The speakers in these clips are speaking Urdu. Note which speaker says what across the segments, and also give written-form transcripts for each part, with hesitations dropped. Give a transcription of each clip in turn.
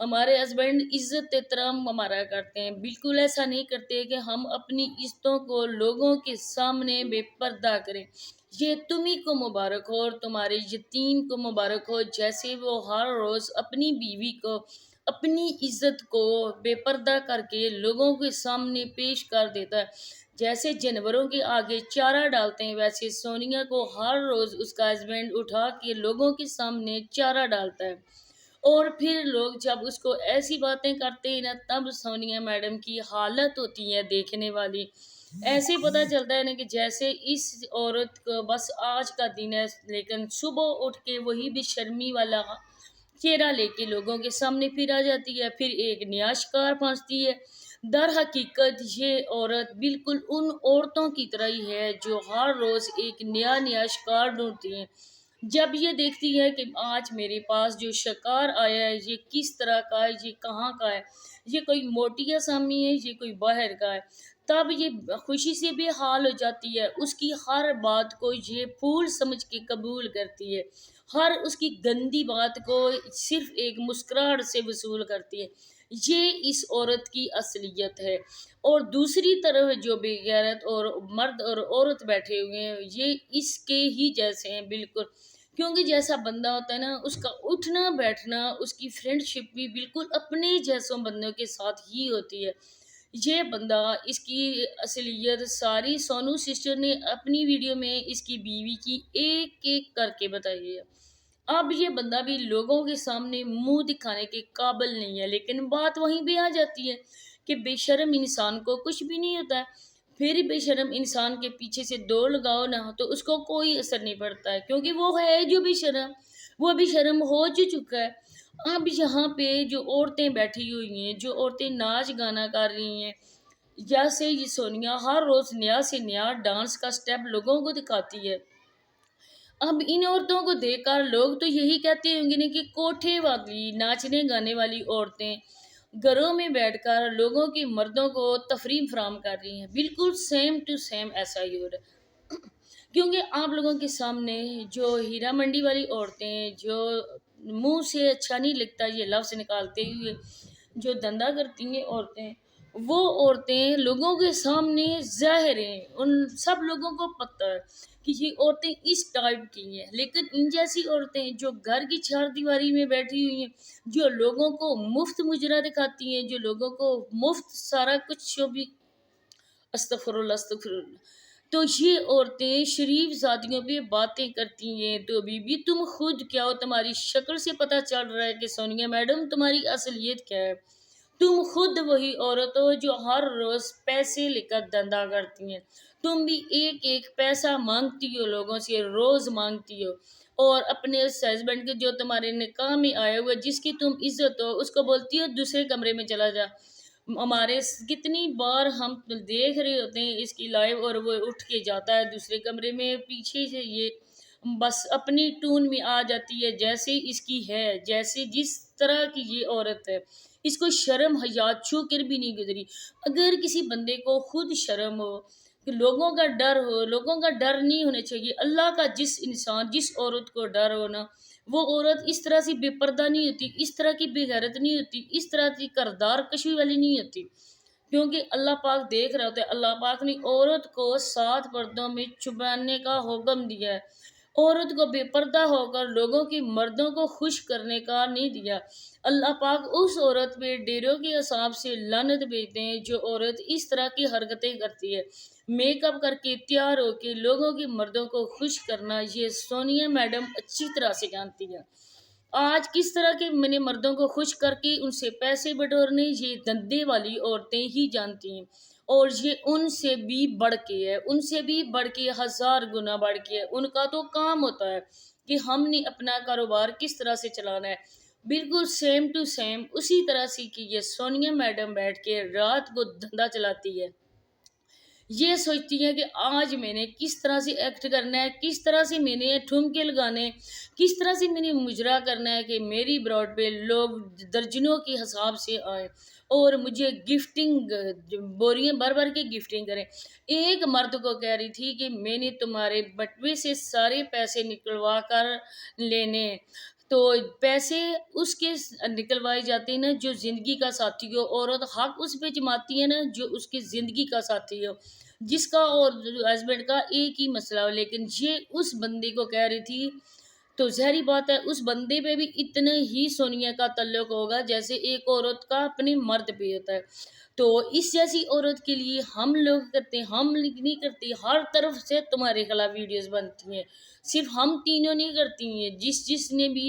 Speaker 1: ہمارے ہسبینڈ عزت احترام ہمارا کرتے ہیں، بالکل ایسا نہیں کرتے کہ ہم اپنی عزتوں کو لوگوں کے سامنے بے پردہ کریں۔ یہ تمہیں کو مبارک ہو اور تمہارے یتیم کو مبارک ہو، جیسے وہ ہر روز اپنی بیوی کو اپنی عزت کو بے پردہ کر کے لوگوں کے سامنے پیش کر دیتا ہے، جیسے جانوروں کے آگے چارہ ڈالتے ہیں، ویسے سونیا کو ہر روز اس کا ہسبینڈ اٹھا کے لوگوں کے سامنے چارہ ڈالتا ہے۔ اور پھر لوگ جب اس کو ایسی باتیں کرتے ہیں نا، تب سونیا میڈم کی حالت ہوتی ہے دیکھنے والی۔ ایسے پتہ چلتا ہے نا کہ جیسے اس عورت کو بس آج کا دن ہے، لیکن صبح اٹھ کے وہی بے شرمی والا چہرہ لے کے لوگوں کے سامنے پھر آ جاتی ہے، پھر ایک نیا شکار پھانستی ہے۔ در حقیقت یہ عورت بالکل ان عورتوں کی طرح ہی ہے جو ہر روز ایک نیا شکار ڈھونڈتی ہیں۔ جب یہ دیکھتی ہے کہ آج میرے پاس جو شکار آیا ہے یہ کس طرح کا ہے، یہ کہاں کا ہے، یہ کوئی موٹی آسامی ہے، یہ کوئی باہر کا ہے، تب یہ خوشی سے بے حال ہو جاتی ہے۔ اس کی ہر بات کو یہ پھول سمجھ کے قبول کرتی ہے، ہر اس کی گندی بات کو صرف ایک مسکراہٹ سے وصول کرتی ہے۔ یہ اس عورت کی اصلیت ہے۔ اور دوسری طرف جو بے غیرت اور مرد اور عورت بیٹھے ہوئے ہیں، یہ اس کے ہی جیسے ہیں بالکل، کیونکہ جیسا بندہ ہوتا ہے نا، اس کا اٹھنا بیٹھنا، اس کی فرینڈ شپ بھی بالکل اپنے جیسوں بندوں کے ساتھ ہی ہوتی ہے۔ یہ بندہ، اس کی اصلیت ساری سونو سسٹر نے اپنی ویڈیو میں اس کی بیوی کی ایک ایک کر کے بتائی ہے۔ اب یہ بندہ بھی لوگوں کے سامنے منہ دکھانے کے قابل نہیں ہے، لیکن بات وہیں بھی آ جاتی ہے کہ بے شرم انسان کو کچھ بھی نہیں ہوتا ہے۔ پھر بے شرم انسان کے پیچھے سے دوڑ لگاؤ نا تو اس کو کوئی اثر نہیں پڑتا ہے، کیونکہ وہ ہے جو بے شرم، وہ بے شرم ہو جو چکا ہے۔ اب یہاں پہ جو عورتیں بیٹھی ہوئی ہیں، جو عورتیں ناچ گانا کر رہی ہیں، جیسے یہ سونیا ہر روز نیا سے نیا ڈانس کا سٹیپ لوگوں کو دکھاتی ہے۔ اب ان عورتوں کو دیکھ کر لوگ تو یہی کہتے ہوں گے نا کہ کوٹھے والی ناچنے گانے والی عورتیں گھروں میں بیٹھ کر لوگوں کے مردوں کو تفریح فراہم کر رہی ہیں۔ بالکل سیم ٹو سیم ایسا ہی ہو رہا ہے، کیونکہ آپ لوگوں کے سامنے جو ہیرا منڈی والی عورتیں، جو منہ سے اچھا نہیں لگتا یہ لفظ نکالتے ہوئے جو دھندا کرتی ہیں عورتیں، وہ عورتیں لوگوں کے سامنے ظاہر ہیں، ان سب لوگوں کو پتہ ہے کہ یہ عورتیں اس ٹائپ کی ہیں، لیکن ان جیسی عورتیں جو گھر کی چار دیواری میں بیٹھی ہوئی ہیں، جو لوگوں کو مفت مجرا دکھاتی ہیں، جو لوگوں کو مفت سارا کچھ جو بھی، استغفر اللہ استغفر اللہ، تو یہ عورتیں شریف ذاتیوں پہ باتیں کرتی ہیں۔ تو بی تم خود کیا ہو؟ تمہاری شکل سے پتہ چل رہا ہے کہ سونیا میڈم تمہاری اصلیت کیا ہے۔ تم خود وہی عورت ہو جو ہر روز پیسے لے کر دھندا کرتی ہیں، تم بھی ایک ایک پیسہ مانگتی ہو، لوگوں سے روز مانگتی ہو، اور اپنے اس ہسبینڈ کے جو تمہارے نکاح میں آیا ہوا جس کی تم عزت ہو، اس کو بولتی ہو دوسرے کمرے میں چلا جا۔ ہمارے کتنی بار ہم دیکھ رہے ہوتے ہیں اس کی لائیو، اور وہ اٹھ کے جاتا ہے دوسرے کمرے میں، پیچھے سے یہ بس اپنی ٹون میں آ جاتی ہے جیسے اس کی ہے، جیسے جس طرح کی یہ عورت ہے، اس کو شرم حیا چھو کر بھی نہیں گزری۔ اگر کسی بندے کو خود شرم ہو، کہ لوگوں کا ڈر ہو، لوگوں کا ڈر نہیں ہونا چاہیے، اللہ کا جس انسان جس عورت کو ڈر ہو نا، وہ عورت اس طرح سے بے پردہ نہیں ہوتی، اس طرح کی بے غیرت نہیں ہوتی، اس طرح کی کردار کشی والی نہیں ہوتی، کیونکہ اللہ پاک دیکھ رہا ہوتا ہے۔ اللہ پاک نے عورت کو 7 پردوں میں چھپانے کا حکم دیا ہے، عورت کو بے پردہ ہو کر لوگوں کی مردوں کو خوش کرنے کا نہیں دیا۔ اللہ پاک اس عورت پہ ڈیروں کے حساب سے لعنت بھیجتے ہیں جو عورت اس طرح کی حرکتیں کرتی ہے، میک اپ کر کے تیار ہو کے لوگوں کے مردوں کو خوش کرنا، یہ سونیا میڈم اچھی طرح سے جانتی ہے۔ آج کس طرح کے میں نے مردوں کو خوش کر کے ان سے پیسے بٹورنے، یہ دندے والی عورتیں ہی جانتی ہیں، اور یہ ان سے بھی بڑھ کے ہے، ان سے بھی بڑھ کے 1000 گنا بڑھ کے ہے۔ ان کا تو کام ہوتا ہے کہ ہم نے اپنا کاروبار کس طرح سے چلانا ہے، بالکل سیم ٹو سیم اسی طرح سے کہ یہ سونیا میڈم بیٹھ کے رات کو دھندا چلاتی ہے۔ یہ سوچتی ہے کہ آج میں نے کس طرح سے ایکٹ کرنا ہے، کس طرح سے میں نے ٹھمکے لگانے، کس طرح سے میں نے مجرا کرنا ہے کہ میری براڈ پہ لوگ درجنوں کے حساب سے آئیں اور مجھے گفٹنگ بوریاں بھر بھر کے گفٹنگ کریں۔ ایک مرد کو کہہ رہی تھی کہ میں نے تمہارے بٹوے سے سارے پیسے نکلوا کر لینے، تو پیسے اس کے نکلوائے جاتے ہیں نا جو زندگی کا ساتھی ہو، عورت حق اس پہ جماتی ہے نا جو اس کی زندگی کا ساتھی ہو، جس کا اور ہسبینڈ کا ایک ہی مسئلہ ہو، لیکن یہ اس بندے کو کہہ رہی تھی، تو ظاہری بات ہے اس بندے پہ بھی اتنا ہی سونیا کا تعلق ہوگا جیسے ایک عورت کا اپنے مرد پہ ہوتا ہے۔ تو اس جیسی عورت کے لیے ہم لوگ کرتے ہیں، ہم نہیں کرتے، ہر طرف سے تمہارے خلاف ویڈیوز بنتی ہیں، صرف ہم تینوں نہیں کرتی ہیں، جس نے بھی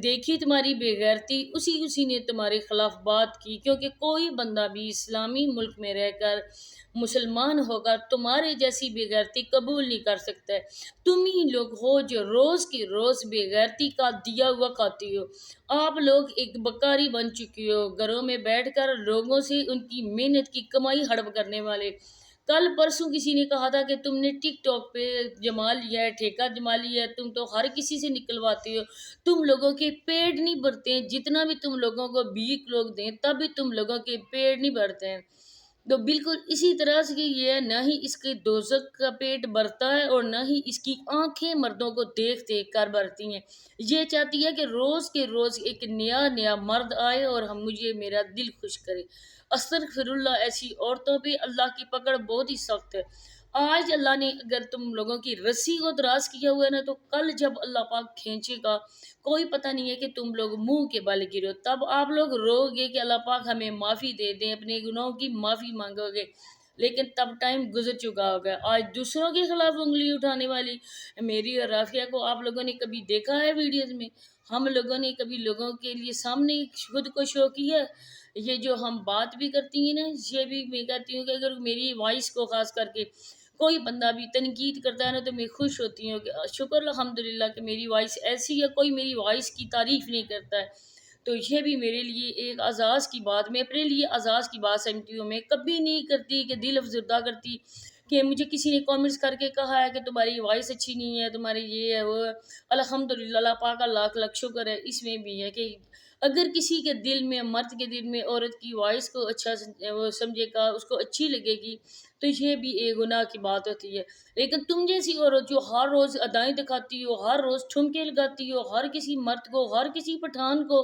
Speaker 1: دیکھی تمہاری بے غیرتی اسی نے تمہارے خلاف بات کی، کیونکہ کوئی بندہ بھی اسلامی ملک میں رہ کر مسلمان ہو کر تمہارے جیسی بے غیرتی قبول نہیں کر سکتا ہے۔ تم ہی لوگ ہو جو روز کی روز بے غیرتی کا دیا ہوا کھاتی ہو۔ آپ لوگ ایک بکاری بن چکی ہو، گھروں میں بیٹھ کر لوگوں سے ان کی محنت کی کمائی ہڑپ کرنے والے۔ کل پرسوں کسی نے کہا تھا کہ تم نے ٹک ٹاک پہ جما لیا ہے، ٹھیکہ جما لیا ہے، تم تو ہر کسی سے نکلواتے ہو، تم لوگوں کے پیٹ نہیں بھرتے ہیں، جتنا بھی تم لوگوں کو بھیک لوگ دیں تب بھی تم لوگوں کے پیٹ نہیں بھرتے ہیں۔ تو بالکل اسی طرح سے یہ ہے، نہ ہی اس کے دوزخ کا پیٹ بھرتا ہے اور نہ ہی اس کی آنکھیں مردوں کو دیکھ دیکھ کر بھرتی ہیں۔ یہ چاہتی ہے کہ روز کے روز ایک نیا مرد آئے اور مجھے میرا دل خوش کرے۔ استغفر اللہ، ایسی عورتوں پہ اللہ کی پکڑ بہت ہی سخت ہے۔ آج اللہ نے اگر تم لوگوں کی رسی کو دراز کیا ہوا ہے نا، تو کل جب اللہ پاک کھینچے گا کوئی پتہ نہیں ہے کہ تم لوگ منہ کے بل گرو، تب آپ لوگ رو گے کہ اللہ پاک ہمیں معافی دے دیں، اپنے گناہوں کی معافی مانگو گے، لیکن تب ٹائم گزر چکا ہوگا۔ آج دوسروں کے خلاف انگلی اٹھانے والی میری اور رافیہ کو آپ لوگوں نے کبھی دیکھا ہے ویڈیوز میں؟ ہم لوگوں نے کبھی لوگوں کے لیے سامنے خود کو شو کیا ہے؟ یہ جو ہم بات بھی کرتی ہیں نا، یہ بھی میں کہتی ہوں کہ اگر میری وائس کو خاص کر کے کوئی بندہ بھی تنقید کرتا ہے نا تو میں خوش ہوتی ہوں کہ شکر الحمدللہ کہ میری وائس ایسی ہے، کوئی میری وائس کی تعریف نہیں کرتا ہے۔ تو یہ بھی میرے لیے ایک اعزاز کی بات، میں اپنے لیے اعزاز کی بات سمجھتی ہوں۔ میں کبھی نہیں کرتی کہ دل افزردہ کرتی کہ مجھے کسی نے کامنٹس کر کے کہا ہے کہ تمہاری وائس اچھی نہیں ہے، تمہاری یہ ہے وہ ہے۔ الحمدللہ اللہ پاک کا لاکھ لاکھ شکر ہے، اس میں بھی ہے کہ اگر کسی کے دل میں، مرد کے دل میں عورت کی وائس کو اچھا وہ سمجھے گا، اس کو اچھی لگے گی، تو یہ بھی ایک گناہ کی بات ہوتی ہے۔ لیکن تم جیسی عورت جو ہر روز ادائیں دکھاتی ہو، ہر روز ٹھمکے لگاتی ہو، ہر کسی مرد کو، ہر کسی پٹھان کو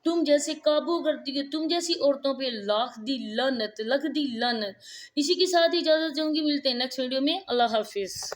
Speaker 1: تم جیسے قابو کرتی ہو، تم جیسی عورتوں پہ لاکھ دی لعنت، لکھ دی لعنت۔ اسی کے ساتھ اجازت چاہوں گی، ملتے ہیں نیکسٹ ویڈیو میں۔ اللہ حافظ۔